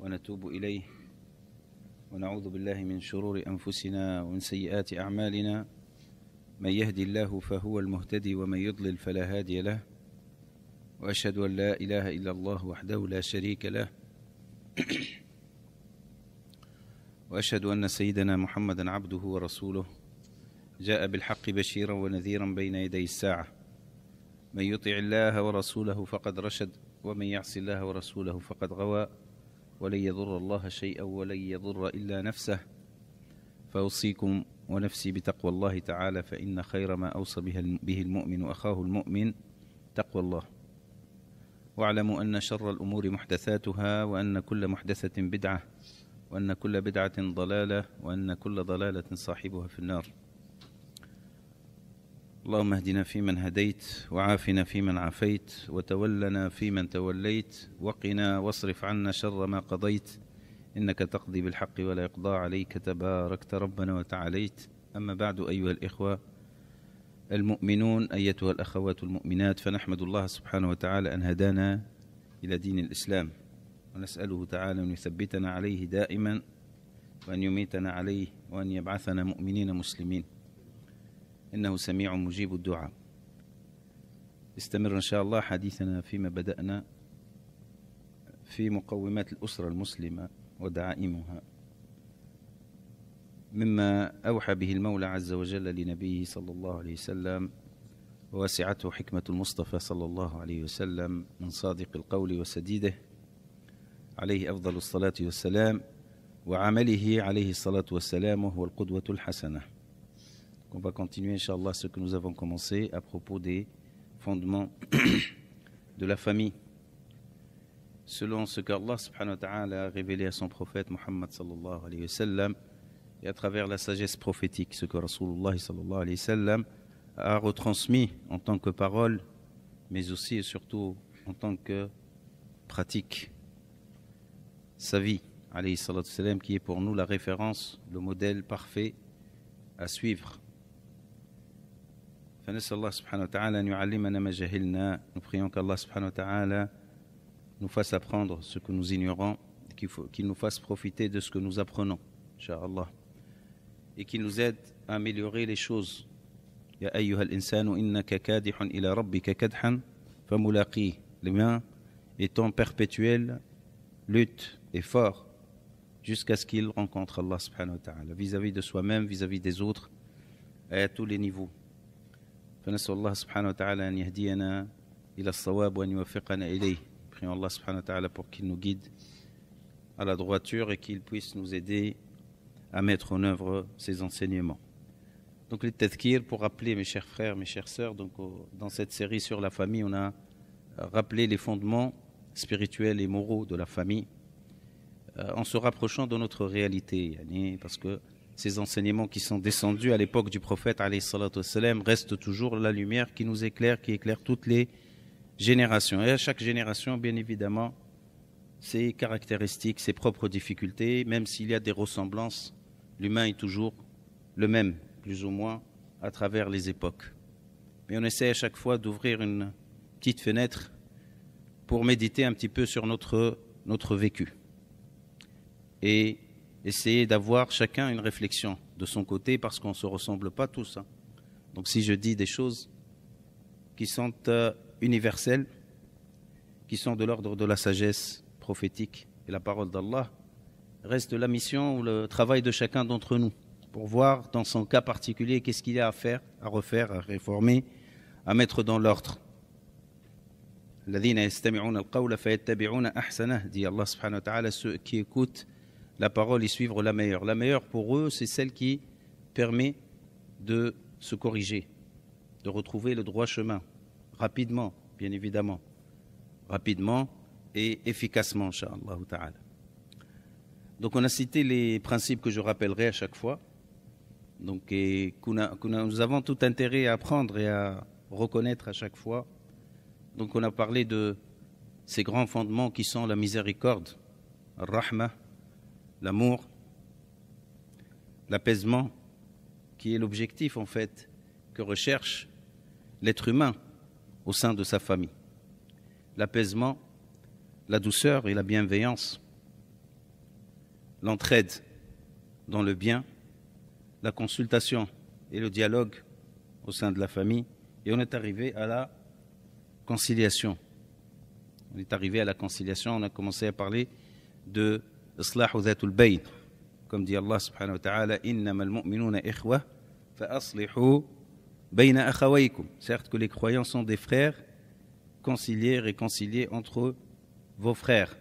ونتوب إليه ونعوذ بالله من شرور أنفسنا ومن سيئات أعمالنا من يهدي الله فهو المهتدي ومن يضلل فلا هادي له وأشهد أن لا إله إلا الله وحده لا شريك له وأشهد أن سيدنا محمدا عبده ورسوله جاء بالحق بشيرا ونذيرا بين يدي الساعة من يطع الله ورسوله فقد رشد ومن يعص الله ورسوله فقد غوى ولن يضر الله شيئا ولن يضر إلا نفسه فأوصيكم ونفسي بتقوى الله تعالى فإن خير ما أوصى به المؤمن أخاه المؤمن تقوى الله واعلموا أن شر الأمور محدثاتها وأن كل محدثة بدعة وأن كل بدعة ضلالة وأن كل ضلالة صاحبها في النار اللهم اهدنا فيمن هديت وعافنا فيمن عافيت وتولنا فيمن توليت وقنا واصرف عنا شر ما قضيت إنك تقضي بالحق ولا يقضى عليك تباركت ربنا وتعاليت أما بعد أيها الإخوة المؤمنون أيتها الأخوات المؤمنات فنحمد الله سبحانه وتعالى أن هدانا إلى دين الإسلام ونسأله تعالى أن يثبتنا عليه دائما وأن يميتنا عليه وأن يبعثنا مؤمنين مسلمين إنه سميع مجيب الدعاء. استمر إن شاء الله حديثنا فيما بدأنا في مقومات الأسرة المسلمة ودعائمها مما أوحى به المولى عز وجل لنبيه صلى الله عليه وسلم ووسعته حكمة المصطفى صلى الله عليه وسلم من صادق القول وسديده عليه أفضل الصلاة والسلام وعمله عليه الصلاة والسلام وهو القدوة الحسنة. On va continuer, Inch'Allah, ce que nous avons commencé à propos des fondements de la famille. Selon ce qu'Allah subhanahu wa ta'ala a révélé à son prophète Muhammad sallallahu alayhi wa sallam et à travers la sagesse prophétique, ce que Rasulullah sallallahu alayhi wa sallam a retransmis en tant que parole, mais aussi et surtout en tant que pratique. Sa vie, alayhi salatu sallam, qui est pour nous la référence, le modèle parfait à suivre. فنسأل الله سبحانه وتعالى أن يعلمنا ما جهلنا. Nous prions qu'Allah subhanahu wa ta'ala nous fasse apprendre ce que nous ignorons, qu'il nous fasse profiter de ce que nous apprenons, Inch'Allah, et qu'il nous aide à améliorer les choses. Ya ayyuhal insanu innaka kadihun ila rabbika kadhan famulaqih. L'humain est en perpétuelle lutte, effort, jusqu'à ce qu'il rencontre Allah subhanahu wa ta'ala, vis-à-vis de soi-même, vis-à-vis des autres, et à tous les niveaux. فنسأل الله سبحانه وتعالى أن يهدينا إلى الصواب وأن يوفقنا إليه. Prions Allah subhanahu wa ta'ala pour qu'il nous guide à la droiture et qu'il puisse nous aider à mettre en œuvre ses enseignements. Donc les tadhkir, pour rappeler mes chers frères, mes chères sœurs, donc dans cette série sur la famille, on a rappelé les fondements spirituels et moraux de la famille en se rapprochant de notre réalité, parce que ces enseignements qui sont descendus à l'époque du prophète alayhi salatu wassalam restent toujours la lumière qui nous éclaire, qui éclaire toutes les générations. Et à chaque génération, bien évidemment, ses caractéristiques, ses propres difficultés, même s'il y a des ressemblances, l'humain est toujours le même, plus ou moins, à travers les époques. Mais on essaie à chaque fois d'ouvrir une petite fenêtre pour méditer un petit peu sur notre vécu. Et essayer d'avoir chacun une réflexion de son côté, parce qu'on ne se ressemble pas tous. Donc si je dis des choses qui sont universelles, qui sont de l'ordre de la sagesse prophétique et la parole d'Allah, reste la mission ou le travail de chacun d'entre nous, pour voir dans son cas particulier qu'est-ce qu'il y a à faire, à refaire, à réformer, à mettre dans l'ordre. الذين يستمعون القول فيتبعون أحسنه, dit Allah subhanahu wa ta'ala, ceux qui écoutent la parole et suivre la meilleure. La meilleure pour eux, c'est celle qui permet de se corriger, de retrouver le droit chemin, rapidement, bien évidemment, rapidement et efficacement, Inch'Allah ta'ala. Donc on a cité les principes que je rappellerai à chaque fois, donc, et nous avons tout intérêt à apprendre et à reconnaître à chaque fois. Donc on a parlé de ces grands fondements qui sont la miséricorde, al-rahma, l'amour, l'apaisement, qui est l'objectif en fait que recherche l'être humain au sein de sa famille. L'apaisement, la douceur et la bienveillance, l'entraide dans le bien, la consultation et le dialogue au sein de la famille, et on est arrivé à la conciliation. On est arrivé à la conciliation, on a commencé à parler de islahu dhatul bayn, comme dit Allah subhanahu wa ta'ala, innamal mu'minuna ikhwa fa aslihu bayna akhawaykum. Certes que les croyants sont des frères, concilier, réconcilier entre vos frères.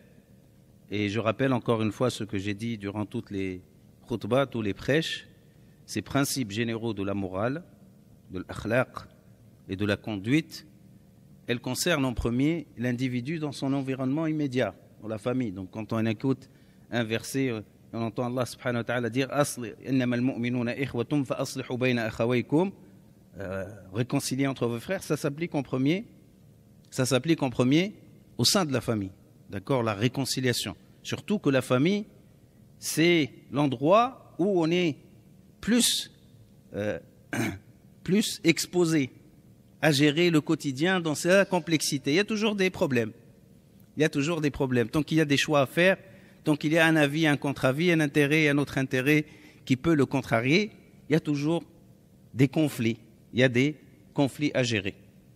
Et je rappelle encore une fois ce que j'ai dit durant toutes les khutbahs, tous les prêches, ces principes généraux de la morale, de l'akhlaq et de la conduite, elles concernent en premier l'individu dans son environnement immédiat, dans la famille. Donc quand on écoute un verset, on entend Allah subhanahu wa ta'ala dire innamal mu'minuna ikhwatum fa aslihu bayna akhawaykum, réconcilier entre vos frères, ça s'applique en premier au sein de la famille. D'accord, la réconciliation. Surtout que la famille, c'est l'endroit où on est plus exposé à gérer le quotidien dans sa complexité. Il y a toujours des problèmes. Tant qu'il y a des choix à faire, tant qu'il y a un avis, un contre-avis, un intérêt, un autre intérêt qui peut le contrarier, il y a toujours des conflits. Il y a des conflits à gérer.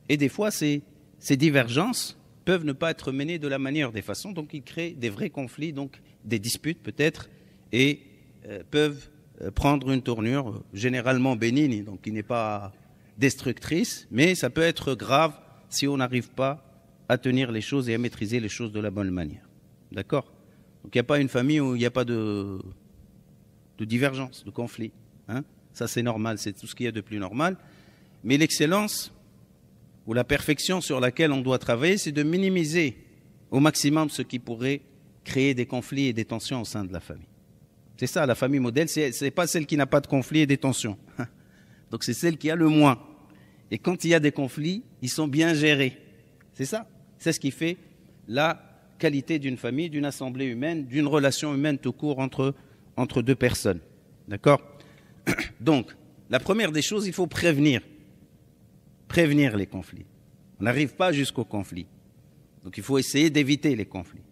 Et des fois, ces divergences peuvent ne pas être menées de la manière des façons, donc ils créent des vrais conflits, donc des disputes peut-être, et peuvent prendre une tournure généralement bénigne, donc qui n'est pas destructrice, mais ça peut être grave si on n'arrive pas à tenir les choses et à maîtriser les choses de la bonne manière. D'accord ? Donc il n'y a pas une famille où il n'y a pas de divergence, de conflit. Hein ? Ça c'est normal, c'est tout ce qu'il y a de plus normal. Mais l'excellence ou la perfection sur laquelle on doit travailler, c'est de minimiser au maximum ce qui pourrait créer des conflits et des tensions au sein de la famille. C'est ça, la famille modèle, ce n'est pas celle qui n'a pas de conflits et des tensions. Donc c'est celle qui a le moins. Et quand il y a des conflits, ils sont bien gérés. C'est ça. C'est ce qui fait la qualité d'une famille, d'une assemblée humaine, d'une relation humaine tout court entre deux personnes. D'accord ? Donc, la première des choses, il faut prévenir les conflits. On n'arrive pas jusqu'au conflit. Donc il faut essayer d'éviter les conflits.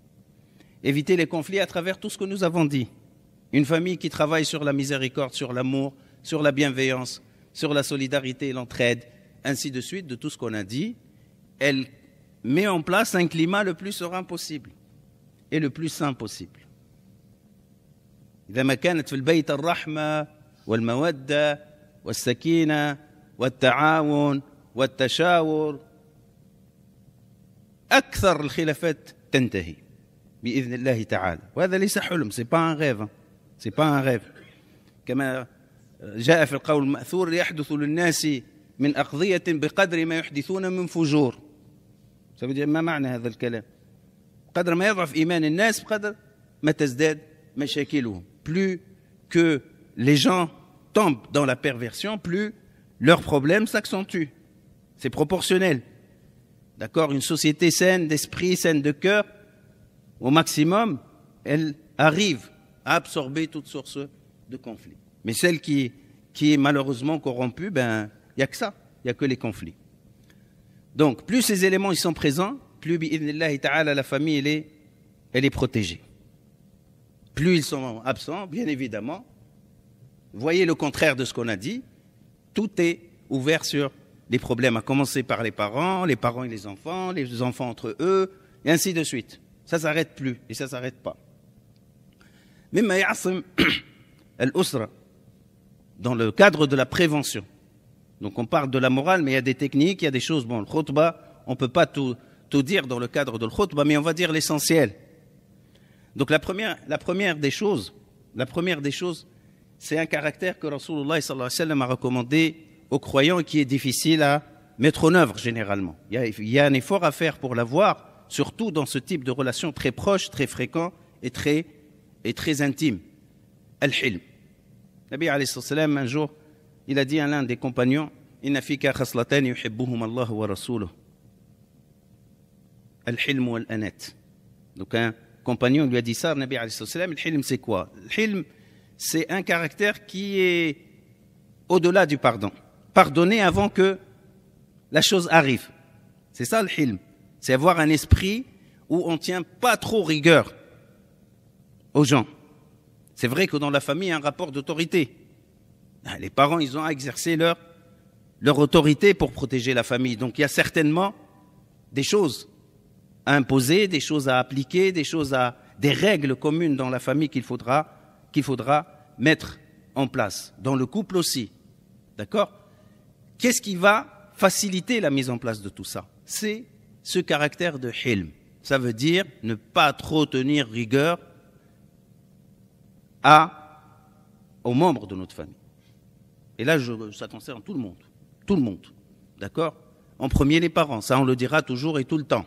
Éviter les conflits à travers tout ce que nous avons dit. Une famille qui travaille sur la miséricorde, sur l'amour, sur la bienveillance, sur la solidarité et l'entraide, ainsi de suite, de tout ce qu'on a dit, elle met en place un climat le plus serein possible et le plus sain possible. إذا ما كانت في البيت الرحمة والمودة والسكينة والتعاون والتشاور أكثر الخلافات تنتهي بإذن الله تعالى. وهذا ليس حلم, c'est pas un rêve. كما جاء في القول المأثور يحدث للناس من أقضية بقدر ما يحدثون من فجور. Ça veut dire ما معنى هذا الكلام؟ قدر ما يضعف إيمان الناس بقدر ما تزداد مشاكلهم. Plus que les gens tombent dans la perversion, plus leurs problèmes s'accentuent. C'est proportionnel. D'accord ? Une société saine d'esprit, saine de cœur, au maximum, elle arrive à absorber toutes sortes de conflits. Mais celle qui est malheureusement corrompue, il n'y a que ça, il n'y a que les conflits. Donc, plus ces éléments ils sont présents, plus, bi'idhnillahi ta'ala, la famille, elle est protégée. Plus ils sont absents, bien évidemment, voyez le contraire de ce qu'on a dit, tout est ouvert sur les problèmes, à commencer par les parents et les enfants entre eux, et ainsi de suite. Ça ne s'arrête plus, et ça ne s'arrête pas. Mimma ya'asim al-usra, dans le cadre de la prévention. Donc on parle de la morale, mais il y a des techniques, il y a des choses, bon, le khutbah, on ne peut pas tout dire dans le cadre de le khutbah, mais on va dire l'essentiel. Donc la première des choses, c'est un caractère que Rasulullah sallallahu alayhi wa sallam a recommandé aux croyants et qui est difficile à mettre en œuvre généralement. Il y a un effort à faire pour l'avoir, surtout dans ce type de relation très proche, très fréquent et très intime. Al-hilm. Nabi alayhi salam, un jour, il a dit à l'un des compagnons, Inna fika khaslatan yuhibbuhum Allah wa rasuluh. Al-hilm wal-anat. Donc un compagnon lui a dit ça, Nabi alayhi salam, al-hilm c'est quoi? Al-hilm, c'est un caractère qui est au-delà du pardon. Pardonner avant que la chose arrive. C'est ça le hilm. C'est avoir un esprit où on ne tient pas trop rigueur aux gens. C'est vrai que dans la famille, il y a un rapport d'autorité. Les parents, ils ont à exercer leur autorité pour protéger la famille. Donc il y a certainement des choses à imposer, des choses à appliquer, des règles communes dans la famille qu'il faudra mettre en place. Dans le couple aussi. D'accord? Qu'est-ce qui va faciliter la mise en place de tout ça? C'est ce caractère de hilm. Ça veut dire ne pas trop tenir rigueur aux membres de notre famille. Et là, ça concerne tout le monde. Tout le monde. D'accord? En premier, les parents. Ça, on le dira toujours et tout le temps.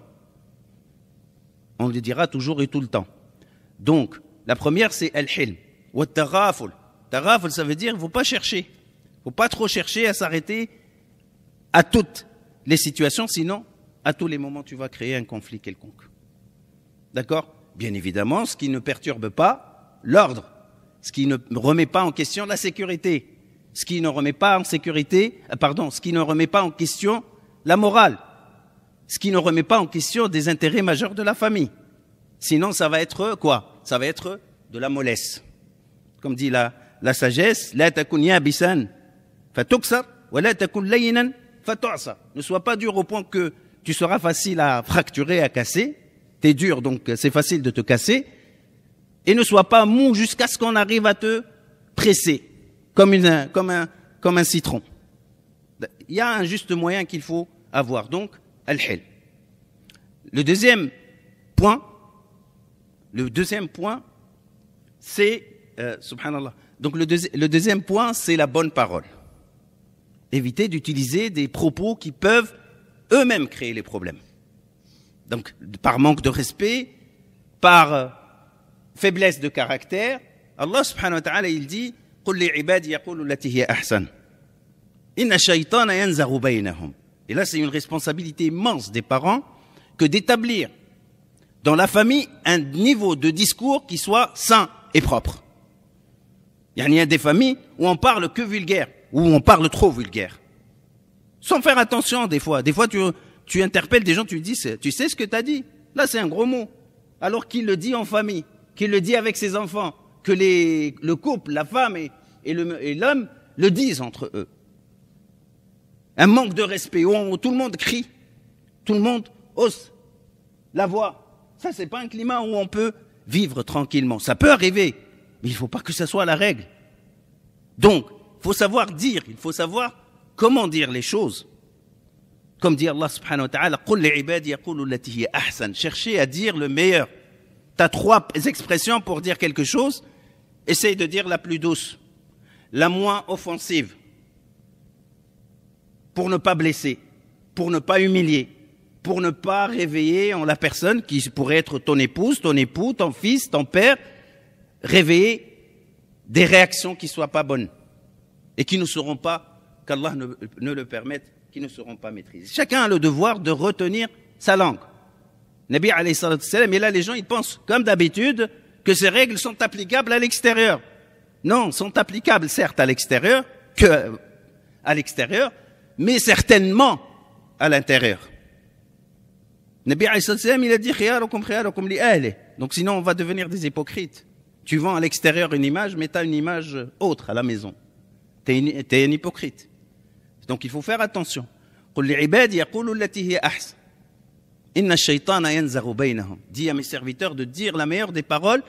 On le dira toujours et tout le temps. Donc, la première, c'est al-hilm. Wa taraful. Taraful, ça veut dire, il ne faut pas chercher. Il ne faut pas trop chercher à s'arrêter à toutes les situations, sinon, à tous les moments, tu vas créer un conflit quelconque. D'accord? Bien évidemment, ce qui ne perturbe pas l'ordre, ce qui ne remet pas en question la sécurité, ce qui ne remet pas en ce qui ne remet pas en question la morale, ce qui ne remet pas en question des intérêts majeurs de la famille. Sinon, ça va être quoi? Ça va être de la mollesse. Comme dit la sagesse, la takun yabisan fatuksar wa la takun layyinan fatu'sa. Ne sois pas dur au point que tu seras facile à fracturer, à casser. T'es dur, donc c'est facile de te casser. Et ne sois pas mou jusqu'à ce qu'on arrive à te presser, comme un citron. Il y a un juste moyen qu'il faut avoir, donc, al-hilm. Le deuxième point, c'est, subhanallah. Donc le deuxième point, c'est la bonne parole. Éviter d'utiliser des propos qui peuvent eux-mêmes créer les problèmes. Donc, par manque de respect, par faiblesse de caractère, Allah subhanahu wa ta'ala, il dit قُلْ لِعِبَادِ يَقُولُ الَّتِي هِيَ أَحْسَنُ إِنَّ الشَّيْطَانَ يَنْزَغُ بَيْنَهُمْ. Et là, c'est une responsabilité immense des parents que d'établir dans la famille un niveau de discours qui soit sain et propre. Il y a des familles où on parle que vulgaire, où on parle trop vulgaire. Sans faire attention, des fois. Des fois, tu interpelles des gens, tu dis, tu sais ce que tu as dit? Là, c'est un gros mot. Alors qu'il le dit en famille, qu'il le dit avec ses enfants, que le couple, la femme et l'homme le disent entre eux. Un manque de respect où tout le monde crie, tout le monde hausse la voix. Ça, c'est pas un climat où on peut vivre tranquillement. Ça peut arriver, mais il ne faut pas que ça soit la règle. Donc, il faut savoir dire, il faut savoir comment dire les choses. Comme dit Allah subhanahu wa ta'ala, قُلْ لِعِبَادِ يَقُولُ الَّتِي هِيَ أَحْسَنُ. Cherchez à dire le meilleur. Tu as 3 expressions pour dire quelque chose. Essaye de dire la plus douce, la moins offensive, pour ne pas blesser, pour ne pas humilier, pour ne pas réveiller en la personne qui pourrait être ton épouse, ton époux, ton fils, ton père, réveiller des réactions qui ne soient pas bonnes et qui ne seront pas, qu'Allah ne le permette, qui ne seront pas maîtrisées. Chacun a le devoir de retenir sa langue. Nabi alayhi salatu salam, et là les gens ils pensent comme d'habitude que ces règles sont applicables à l'extérieur. Non, sont applicables certes à l'extérieur, mais certainement à l'intérieur. Nabi alayhi salatu salam, il a dit khiyarukum khiyarukum li ahli. Donc sinon on va devenir des hypocrites. Tu vends à l'extérieur une image, mais tu as une image autre à la maison. T'es un hypocrite. Donc il faut faire attention. قُلْ لِعِبَادِ يَقُولُ الَّتِي هِيَ أَحْسَنُ إِنَّ الشَّيْطَانَ يَنْزَغُ بَيْنَهُمْ. Dis à mes serviteurs de dire la meilleure des paroles.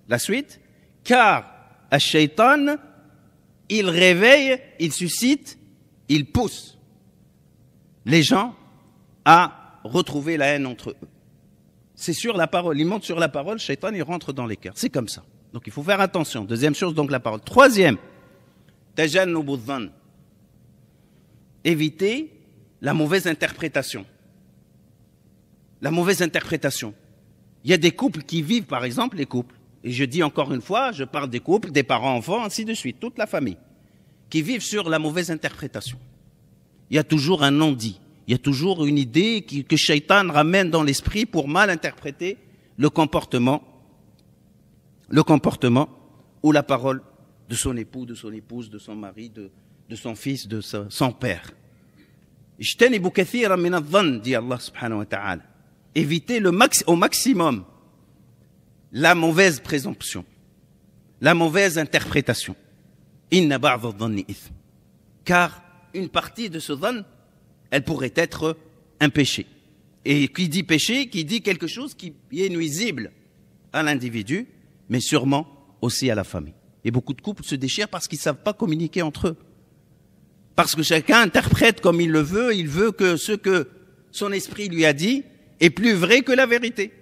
La suite. Car الشيطان, il réveille, il suscite, il pousse les gens à retrouver la haine entre eux. C'est sur la parole. Il monte sur la parole, Shaitan, il rentre dans les cœurs. C'est comme ça. Donc il faut faire attention. Deuxième chose, donc la parole. Troisième, tajannubu dhann. Éviter la mauvaise interprétation. La mauvaise interprétation. Il y a des couples qui vivent, par exemple, les couples. Et je dis encore une fois, je parle des couples, des parents-enfants, ainsi de suite, toute la famille, qui vivent sur la mauvaise interprétation. Il y a toujours un non-dit. Il y a toujours une idée que Shaitan ramène dans l'esprit pour mal interpréter le comportement ou la parole de son époux, de son épouse, de son mari, de son fils, de son père. Ijtanibu kathiran min adh-dhann, dit Allah subhanahu wa ta'ala. Évitez au maximum la mauvaise présomption. la mauvaise interprétation. Inna ba'd adh-dhanni ithm. Car une partie de ce dhann, elle pourrait être un péché. Et qui dit péché, qui dit quelque chose qui est nuisible à l'individu, mais sûrement aussi à la famille. Et beaucoup de couples se déchirent parce qu'ils ne savent pas communiquer entre eux. Parce que chacun interprète comme il le veut, il veut que ce que son esprit lui a dit est plus vrai que la vérité.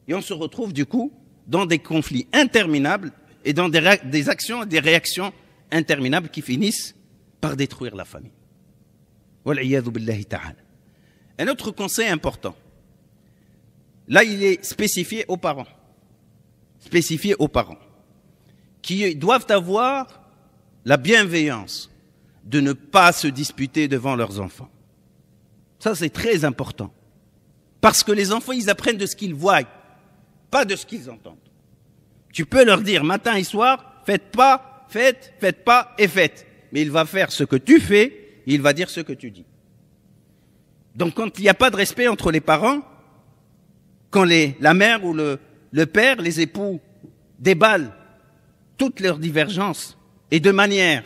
Et on se retrouve du coup dans des conflits interminables et dans des actions et des réactions interminables qui finissent par détruire la famille. Wal'iyadhu billahi ta'ala. Un autre conseil important. Là, il est spécifié aux parents. Spécifié aux parents. Qui doivent avoir la bienveillance de ne pas se disputer devant leurs enfants. Ça, c'est très important. Parce que les enfants, ils apprennent de ce qu'ils voient, pas de ce qu'ils entendent. Tu peux leur dire matin et soir, faites pas et faites. Mais il va faire ce que tu fais, il va dire ce que tu dis. Donc quand il n'y a pas de respect entre les parents, quand la mère ou le père, les époux, déballent toutes leurs divergences et de manière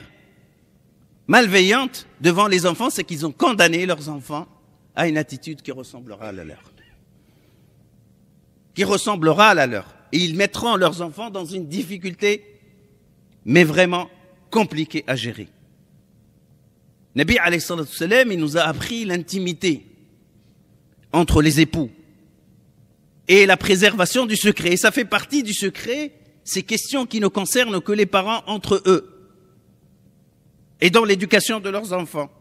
malveillante devant les enfants, c'est qu'ils ont condamné leurs enfants à une attitude qui ressemblera à la leur. Qui ressemblera à la leur. Et ils mettront leurs enfants dans une difficulté, mais vraiment compliquée à gérer. Nabi alayhi salatu wassalam, il nous a appris l'intimité entre les époux et la préservation du secret. Et ça fait partie du secret, ces questions qui ne concernent que les parents entre eux et dans l'éducation de leurs enfants.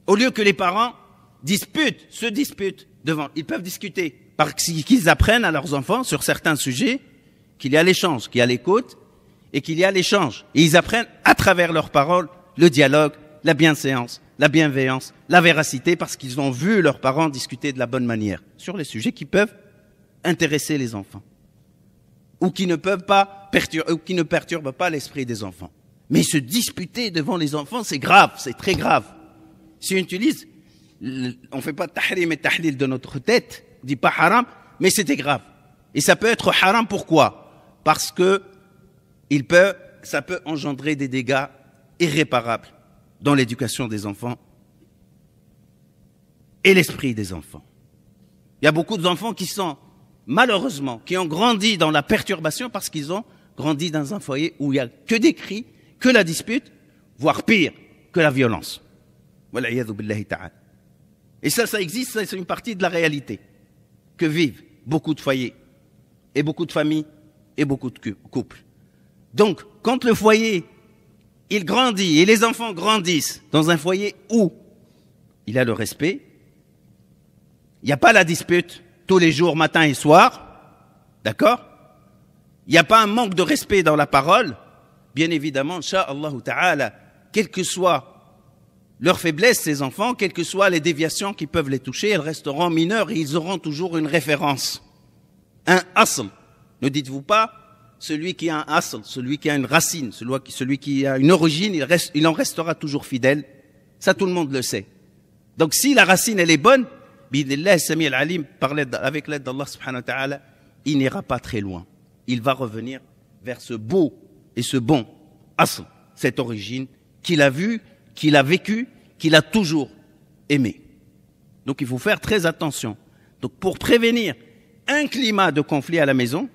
Au lieu que les parents se disputent devant, ils peuvent discuter parce qu'ils apprennent à leurs enfants sur certains sujets qu'il y a l'échange, qu'il y a l'écoute et qu'il y a l'échange. Et ils apprennent à travers leurs paroles le dialogue, la bienséance, la bienveillance, la véracité parce qu'ils ont vu leurs parents discuter de la bonne manière sur les sujets qui peuvent intéresser les enfants ou qui ne perturbent pas l'esprit des enfants. Mais se disputer devant les enfants, c'est grave, c'est très grave. Si on utilise, on ne fait pas tahrim et tahlil de notre tête, on dit pas haram, mais c'était grave. Et ça peut être haram, pourquoi? Parce que ça peut engendrer des dégâts irréparables dans l'éducation des enfants et l'esprit des enfants. Il y a beaucoup d'enfants qui sont, malheureusement, qui ont grandi dans la perturbation parce qu'ils ont grandi dans un foyer où il n'y a que des cris, que la dispute, voire pire, que la violence. Et ça existe, ça, c'est une partie de la réalité que vivent beaucoup de foyers et beaucoup de familles et beaucoup de couples. Donc, quand le foyer, il grandit et les enfants grandissent dans un foyer où il y a le respect, il n'y a pas la dispute tous les jours, matin et soir, d'accord? Il n'y a pas un manque de respect dans la parole, bien évidemment, incha'Allah ta'ala, quelle que soit leur faiblesse, ces enfants, quelles que soient les déviations qui peuvent les toucher, elles resteront mineures et ils auront toujours une référence. Un asl. Ne dites-vous pas, celui qui a un asl, celui qui a une racine, celui qui a une origine, il en restera toujours fidèle. Ça, tout le monde le sait. Donc, si la racine, elle est bonne, bidillah, Sami al-Alim, avec l'aide d'Allah subhanahu wa ta'ala, il n'ira pas très loin. Il va revenir vers ce beau et ce bon asl, cette origine qu'il a vue, qu'il a vécu, qu'il a toujours aimé. Donc il faut faire très attention. Donc pour prévenir un climat de conflit à la maison,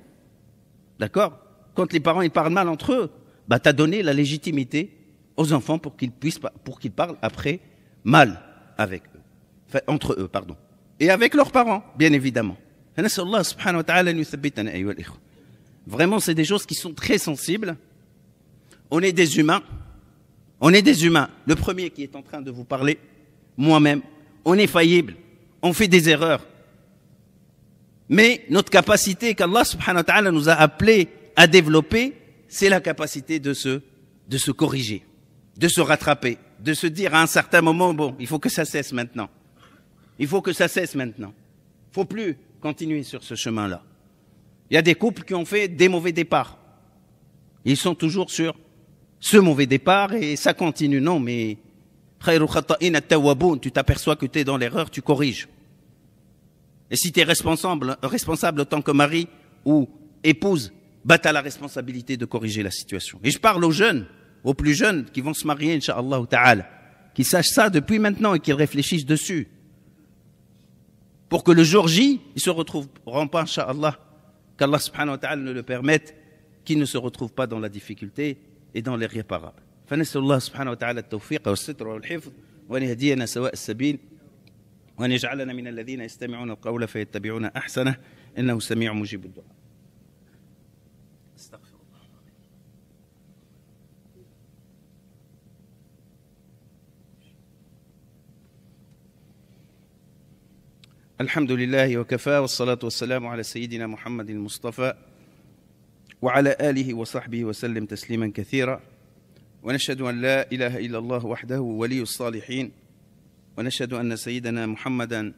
d'accord, quand les parents ils parlent mal entre eux, bah t'as donné la légitimité aux enfants pour qu'ils parlent après mal avec eux, enfin, entre eux, pardon, et avec leurs parents, bien évidemment. Vraiment, c'est des choses qui sont très sensibles. On est des humains. On est des humains. Le premier qui est en train de vous parler, moi-même, on est faillible. On fait des erreurs. Mais notre capacité qu'Allah subhanahu wa ta'ala nous a appelé à développer, c'est la capacité de se corriger, de se rattraper, de se dire à un certain moment, bon, il faut que ça cesse maintenant. Il faut que ça cesse maintenant. Il ne faut plus continuer sur ce chemin-là. Il y a des couples qui ont fait des mauvais départs. Ils sont toujours sur ce mauvais départ et ça continue. Non, mais tu t'aperçois que tu es dans l'erreur, tu corriges. Et si tu es responsable en tant que mari ou épouse, tu as la responsabilité de corriger la situation. Et je parle aux jeunes, aux plus jeunes qui vont se marier, Inch'Allah ta'ala, qui sachent ça depuis maintenant et qui réfléchissent dessus. Pour que le jour J, ils ne se retrouveront pas, Inch'Allah, qu'Allah subhanahu wa ta'ala ne le permette, qu'ils ne se retrouvent pas dans la difficulté et dans l'irréparable. فنسأل الله سبحانه وتعالى التوفيق والستر والحفظ وأن يهدينا سواء السبيل وأن يجعلنا من الذين يستمعون القول فيتبعون أحسنه إنه سميع مجيب الدعاء. استغفر الله. الحمد لله وكفى والصلاة والسلام على سيدنا محمد المصطفى وعلى آله وصحبه وسلم تسليما كثيرا ونشهد أن لا إله إلا الله وحده ولي الصالحين ونشهد أن سيدنا محمدا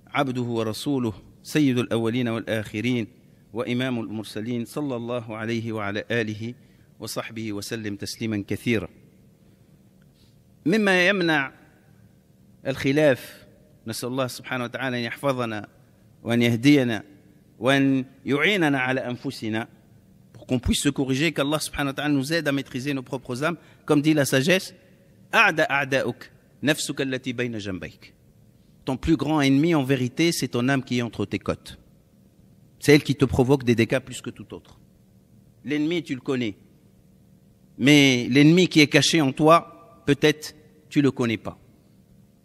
عبده ورسوله سيد الأولين والآخرين وإمام المرسلين صلى الله عليه وعلى آله وصحبه وسلم تسليما كثيرا. مما يمنع الخلاف نسأل الله سبحانه وتعالى أن يحفظنا وأن يهدينا وأن يعيننا على أنفسنا pour qu'on puisse se corriger, qu'Allah subhanahu wa ta'ala nous aide à maîtriser nos propres âmes. Comme dit la sagesse, ton plus grand ennemi en vérité, c'est ton âme qui est entre tes côtes. C'est elle qui te provoque des dégâts plus que tout autre. L'ennemi, tu le connais. Mais l'ennemi qui est caché en toi, peut-être tu ne le connais pas.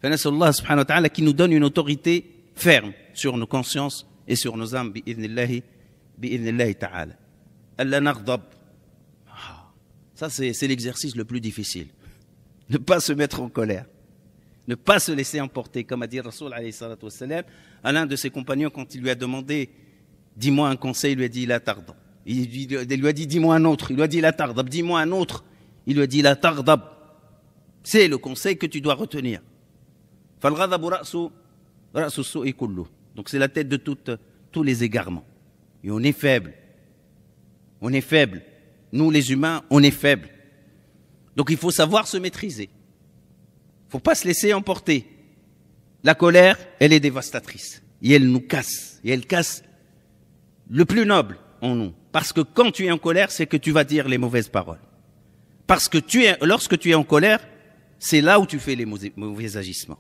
Allah subhanahu wa ta'ala qui nous donne une autorité ferme sur nos consciences et sur nos âmes. Bi'idhnillahi ta'ala. Allah naghdab. Ça, c'est l'exercice le plus difficile. Ne pas se mettre en colère. Ne pas se laisser emporter. Comme a dit Rasoul alayhi salatu wassalam, à l'un de ses compagnons, quand il lui a demandé, dis-moi un conseil, il lui a dit, la tardab. Il lui a dit, dis-moi un autre. Il lui a dit, la tardab. Dis-moi un autre. Il lui a dit, la tardab. C'est le conseil que tu dois retenir. Fal-ghadabu ra'su su'i kullu. Donc c'est la tête de tous les égarements. Et on est faible. On est faible. Nous, les humains, on est faible. Donc il faut savoir se maîtriser. Il ne faut pas se laisser emporter. La colère, elle est dévastatrice. Et elle nous casse. Et elle casse le plus noble en nous. Parce que quand tu es en colère, c'est que tu vas dire les mauvaises paroles. Parce que lorsque tu es en colère, c'est là où tu fais les mauvais agissements.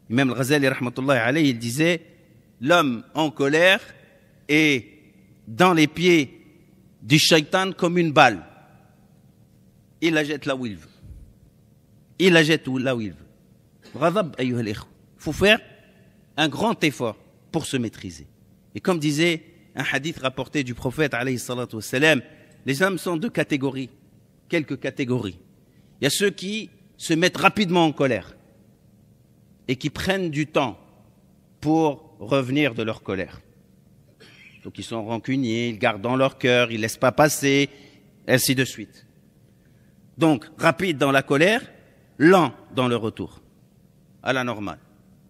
Même le Ghazali, rahmatullahi alayhi, il disait, l'homme en colère est dans les pieds du shaitan comme une balle. Il la jette là où il veut. Il la jette là où il veut. Ghadab, ayyuha al-ikhwa. Il faut faire un grand effort pour se maîtriser. Et comme disait un hadith rapporté du prophète, alayhi salatu wassalam, les hommes sont deux catégories, quelques catégories. Il y a ceux qui se mettent rapidement en colère et qui prennent du temps pour revenir de leur colère. Donc ils sont rancuniers, ils gardent dans leur cœur, ils ne laissent pas passer, ainsi de suite. Donc, rapide dans la colère, lent dans le retour, à la normale.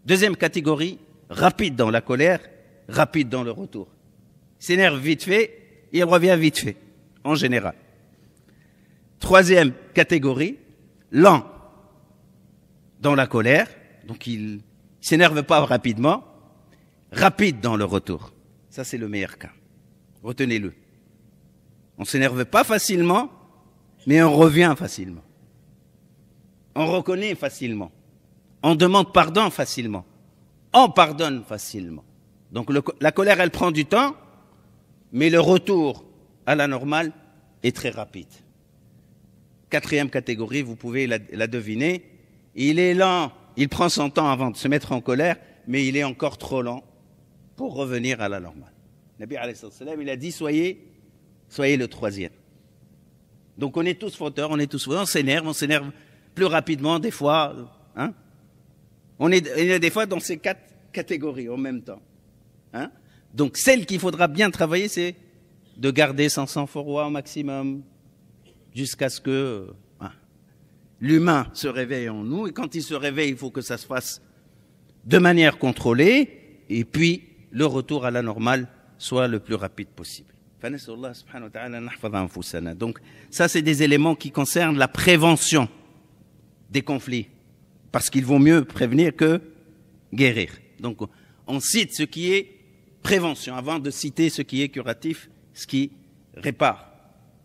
Deuxième catégorie, rapide dans la colère, rapide dans le retour. Il s'énerve vite fait, il revient vite fait, en général. Troisième catégorie, lent dans la colère, donc il ne s'énerve pas rapidement, rapide dans le retour. Ça, c'est le meilleur cas. Retenez-le. On ne s'énerve pas facilement, mais on revient facilement. On reconnaît facilement. On demande pardon facilement. On pardonne facilement. Donc la colère, elle prend du temps, mais le retour à la normale est très rapide. Quatrième catégorie, vous pouvez la deviner. Il est lent, il prend son temps avant de se mettre en colère, mais il est encore trop lent pour revenir à la normale. Nabi alayhi salam, il a dit, soyez le troisième. Donc on est tous fauteurs, on s'énerve plus rapidement des fois. Hein? On est des fois dans ces quatre catégories en même temps. Hein? Donc celle qu'il faudra bien travailler, c'est de garder son sang-froid au maximum jusqu'à ce que l'humain se réveille en nous. Et quand il se réveille, il faut que ça se fasse de manière contrôlée et puis le retour à la normale soit le plus rapide possible. Donc ça, c'est des éléments qui concernent la prévention des conflits, parce qu'il vaut mieux prévenir que guérir. Donc on cite ce qui est prévention, avant de citer ce qui est curatif, ce qui répare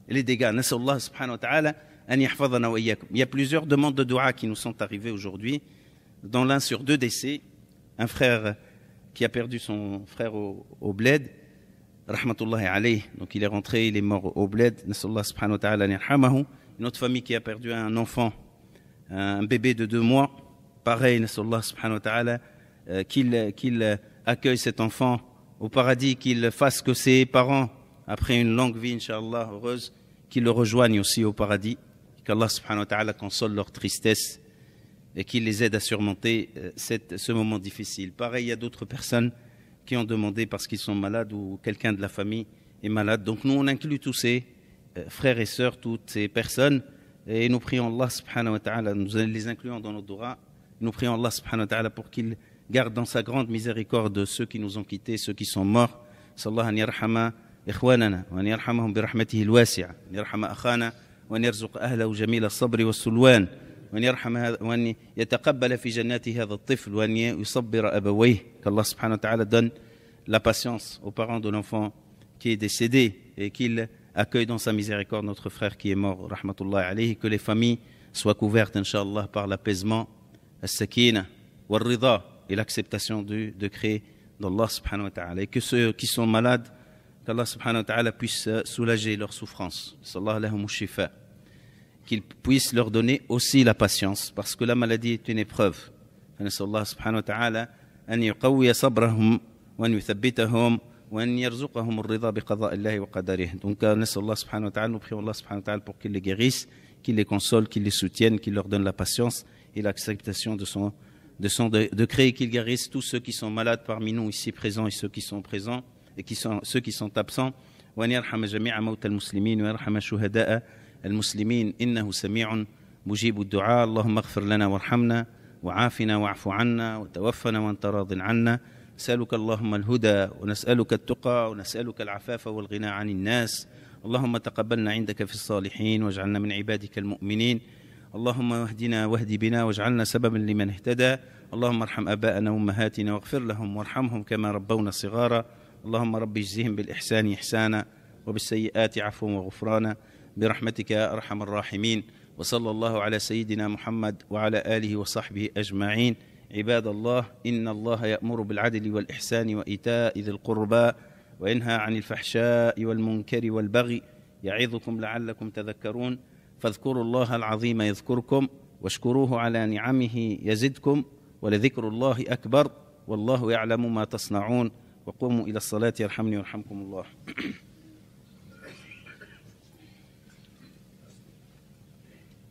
les dégâts. Nas'Allah subhanahu wa ta'ala an yahfadhana wa iyyakum. Il y a plusieurs demandes de dua qui nous sont arrivées aujourd'hui. Dans l'un sur 2 décès, un frère qui a perdu son frère au bled, rahmatullahi alayh, donc il est rentré, il est mort au bled, nas'Allah subhanahu wa ta'ala an yarhamahu. Une autre famille qui a perdu un enfant, un bébé de 2 mois, pareil, nas'Allah subhanahu wa ta'ala, qu'il accueille cet enfant au paradis, qu'il fasse que ses parents, après une longue vie, incha'Allah, heureuse, qu'ils le rejoignent aussi au paradis, qu'Allah subhanahu wa ta'ala console leur tristesse et qu'il les aide à surmonter ce moment difficile. Pareil, il y a d'autres personnes qui ont demandé parce qu'ils sont malades ou quelqu'un de la famille est malade. Donc nous, on inclut tous ces frères et sœurs, toutes ces personnes, et nous prions Allah subhanahu wa ta'ala, nous les incluons dans nos dua, nous prions Allah subhanahu wa ta'ala pour qu'il garde dans sa grande miséricorde ceux qui nous ont quittés, ceux qui sont morts. Sallallahu an yarhama ikhwanana wa an yarhamahum bi rahmatihi al-wasi'a, an yarhama akhana wa an yarzuq ahlahu jamil as-sabr was-sulwan. وأن يرحم هذا وأن يتقبل في جناته هذا الطفل وأن يصبر أبويه. Qu'Allah subhanahu wa ta'ala donne la patience aux parents de l'enfant qui est décédé et qu'il accueille dans sa miséricorde notre frère qui est mort, rahmatullahi alayhi. Que les familles soient couvertes, incha'Allah, par l'apaisement, as-sakina, wal-rida, et l'acceptation du décret d'Allah subhanahu wa ta'ala. Et que ceux qui sont malades, qu'Allah subhanahu wa ta'ala puisse soulager leurs souffrances. Sallallahu alayhi wa shifa. Qu'il puisse leur donner aussi la patience, parce que la maladie est une épreuve. Allah subhanahu wa ta'ala an yuqawwiya sabrahum wa an yuthabbitahum wa an yarzuqahum ar-ridha bi qada'illahi wa qadarihi. Donc Allah subhanahu wa ta'ala, nous prions Allah subhanahu wa ta'ala pour qu'il les guérisse, qu'il les console, qu'il les soutienne, qu'il leur donne la patience et l'acceptation de son décret, et qu'il guérisse tous ceux qui sont malades parmi nous ici présents et ceux qui sont présents et ceux qui sont absents. Wa an yarhama jami'a mawta al-muslimin wa yarhama shuhada'a المسلمين إنه سميع مجيب الدعاء. اللهم اغفر لنا وارحمنا وعافنا واعف عنا وتوفنا وانت راض عنا. نسألك اللهم الهدى ونسألك التقى ونسألك العفاف والغنى عن الناس. اللهم تقبلنا عندك في الصالحين واجعلنا من عبادك المؤمنين. اللهم اهدنا واهد بنا واجعلنا سببا لمن اهتدى. اللهم ارحم آباءنا وأمهاتنا واغفر لهم وارحمهم كما ربونا صغارا. اللهم رب اجزهم بالإحسان إحسانا وبالسيئات عفوا وغفرانا برحمتك يا أرحم الراحمين. وصلى الله على سيدنا محمد وعلى آله وصحبه أجمعين. عباد الله، إن الله يأمر بالعدل والإحسان وإيتاء ذي القربى وينهى عن الفحشاء والمنكر والبغي يعظكم لعلكم تذكرون. فاذكروا الله العظيم يذكركم واشكروه على نعمه يزدكم ولذكر الله أكبر والله يعلم ما تصنعون. وقوموا إلى الصلاة يرحمني ويرحمكم الله.